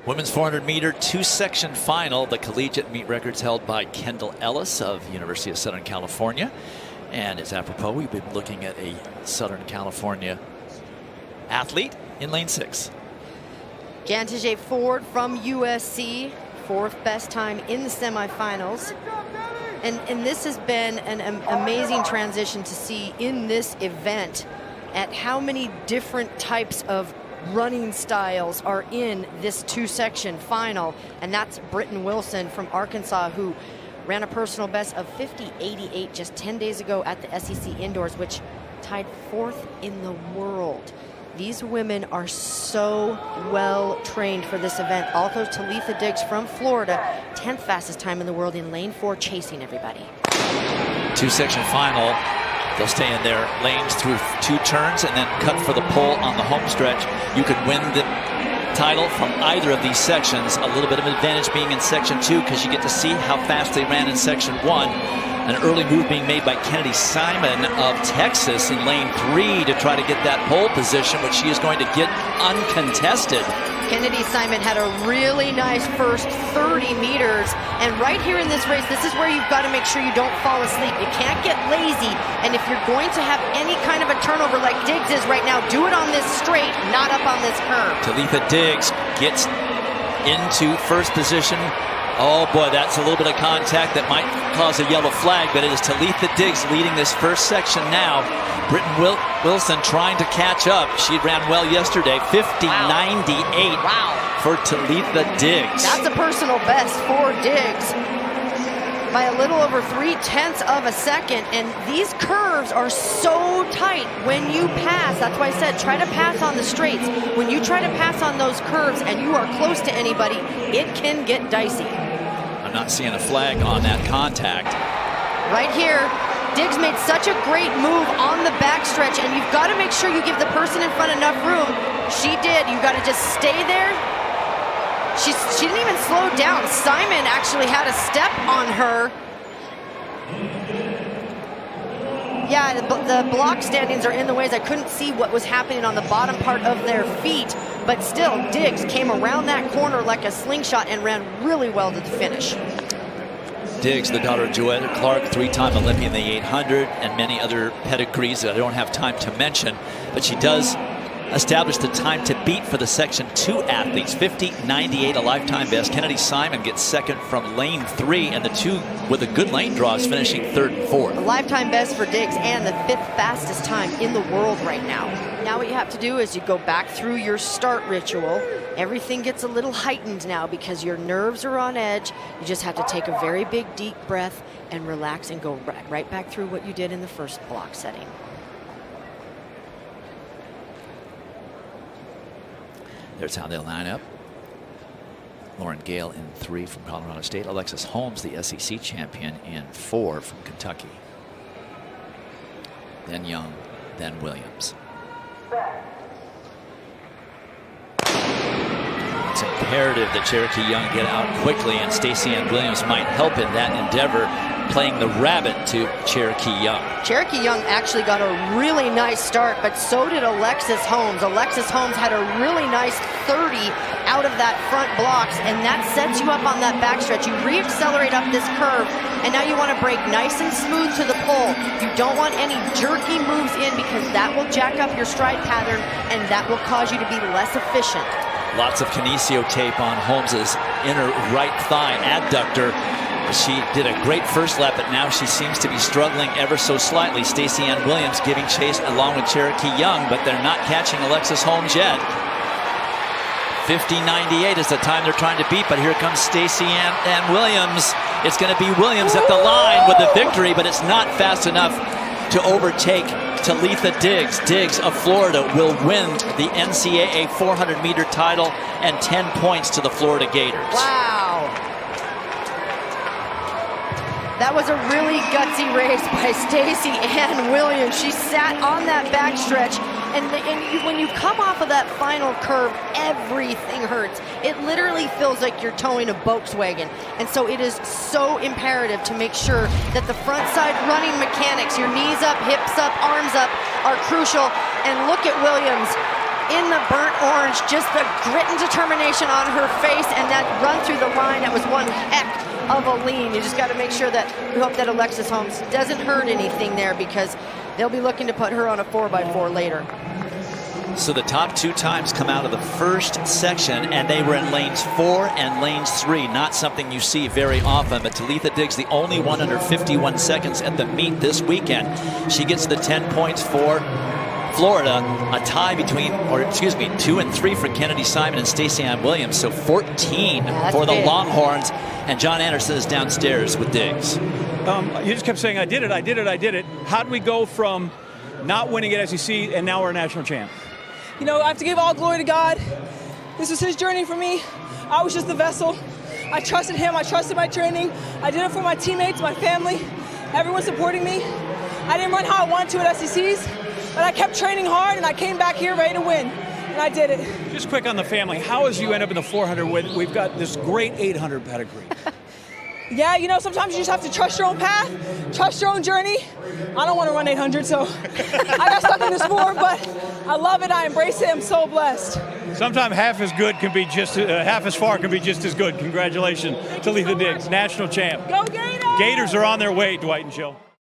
Women's 400-meter two-section final. The collegiate meet records held by Kendall Ellis of University of Southern California. And it's apropos, we've been looking at a Southern California athlete in lane 6. Jantije Ford from USC, 4th best time in the semifinals. And this has been an amazing transition to see in this event at how many different types of running styles are in this two-section final. And that's Britton Wilson from Arkansas, who ran a personal best of 50.88 just 10 days ago at the SEC Indoors, which tied 4th in the world. These women are so well trained for this event. Also, Talitha Diggs from Florida, 10th fastest time in the world in lane 4, chasing everybody. Two-section final. They'll stay in their lanes through 2 turns and then cut for the pole on the home stretch. You could win the title from either of these sections. A little bit of advantage being in section 2 because you get to see how fast they ran in section 1. An early move being made by Kennedy Simon of Texas in lane 3 to try to get that pole position, which she is going to get uncontested. Kennedy Simon had a really nice first 30 meters. And right here in this race, this is where you've got to make sure you don't fall asleep. You can't get lazy. And if you're going to have any kind of a turnover like Diggs is right now, do it on this straight, not up on this curve. Talitha Diggs gets into first position. Oh boy, that's a little bit of contact that might cause a yellow flag, but it is Talitha Diggs leading this first section now. Britton Wilson trying to catch up. She ran well yesterday, 50.98 for Talitha Diggs. That's a personal best for Diggs by a little over 0.3 of a second. And these curves are so tight when you pass. That's why I said try to pass on the straights. When you try to pass on those curves and you are close to anybody, it can get dicey. I'm not seeing a flag on that contact. Right here, Diggs made such a great move on the backstretch, and you've got to make sure you give the person in front enough room. She did. You've got to just stay there. She didn't even slow down. Simon actually had a step on her. Yeah, the block standings are in the ways. I couldn't see what was happening on the bottom part of their feet, but still, Diggs came around that corner like a slingshot and ran really well to the finish. Diggs, the daughter of Joetta Clark, 3-time Olympian in the 800, and many other pedigrees that I don't have time to mention, but she does establish the time to beat for the section 2 athletes, 50.98, a lifetime best. Kennedy Simon gets second from lane 3, and the 2 with a good lane draw is finishing 3rd and 4th. A lifetime best for Diggs and the 5th fastest time in the world right now. Now what you have to do is you go back through your start ritual. Everything gets a little heightened now because your nerves are on edge. You just have to take a very big deep breath and relax and go right back through what you did in the first block setting. There's how they'll line up. Lauren Gale in 3 from Colorado State. Alexis Holmes, the SEC champion, in 4 from Kentucky. Then Young, then Williams. It's imperative that Cherokee Young get out quickly, and Stacey Ann Williams might help in that endeavor, playing the rabbit to Cherokee Young. Cherokee Young actually got a really nice start, but so did Alexis Holmes. Alexis Holmes had a really nice 30 out of that front blocks, and that sets you up on that backstretch. You re-accelerate up this curve, and now you want to break nice and smooth to the pole. You don't want any jerky moves in because that will jack up your stride pattern, and that will cause you to be less efficient. Lots of kinesio tape on Holmes's inner right thigh adductor. She did a great first lap, but now she seems to be struggling ever so slightly. Stacey Ann Williams giving chase along with Cherokee Young, but they're not catching Alexis Holmes yet. 50.98 is the time they're trying to beat, but here comes Stacey Ann Williams. It's going to be Williams at the line with the victory, but it's not fast enough to overtake Talitha Diggs. Diggs of Florida will win the NCAA 400-meter title and 10 points to the Florida Gators. Wow. That was a really gutsy race by Stacey Ann Williams. She sat on that backstretch, and when you come off of that final curve, everything hurts. It literally feels like you're towing a Volkswagen. And so it is so imperative to make sure that the front side running mechanics, your knees up, hips up, arms up, are crucial. And look at Williams. in the burnt orange, just the grit and determination on her face, and that run through the line, that was one heck of a lean. You just got to make sure that we hope that Alexis Holmes doesn't hurt anything there, because they'll be looking to put her on a 4x4 later. So the top 2 times come out of the first section, and they were in lanes 4 and lanes 3. Not something you see very often, but Talitha Diggs, the only one under 51 seconds at the meet this weekend. She gets the 10 points for Florida, a tie between, or excuse me, 2 and 3 for Kennedy Simon and Stacey Ann Williams. So 14 for the big. Longhorns, and John Anderson is downstairs with Diggs. You just kept saying, I did it, I did it, I did it. How do we go from not winning at SEC and now we're a national champ? You know, I have to give all glory to God. This was his journey for me. I was just the vessel. I trusted him. I trusted my training. I did it for my teammates, my family, everyone supporting me. I didn't run how I wanted to at SECs, but I kept training hard, and I came back here ready to win, and I did it. Just quick on the family. How as you end up in the 400 when we've got this great 800 pedigree? Yeah, you know, sometimes you just have to trust your own path, trust your own journey. I don't want to run 800, so I got stuck in the sport, but I love it. I embrace it. I'm so blessed. Sometimes half as good can be just, half as far can be just as good. Congratulations, Talitha Diggs, national champ. Go Gators! Gators are on their way, Dwight and Jill.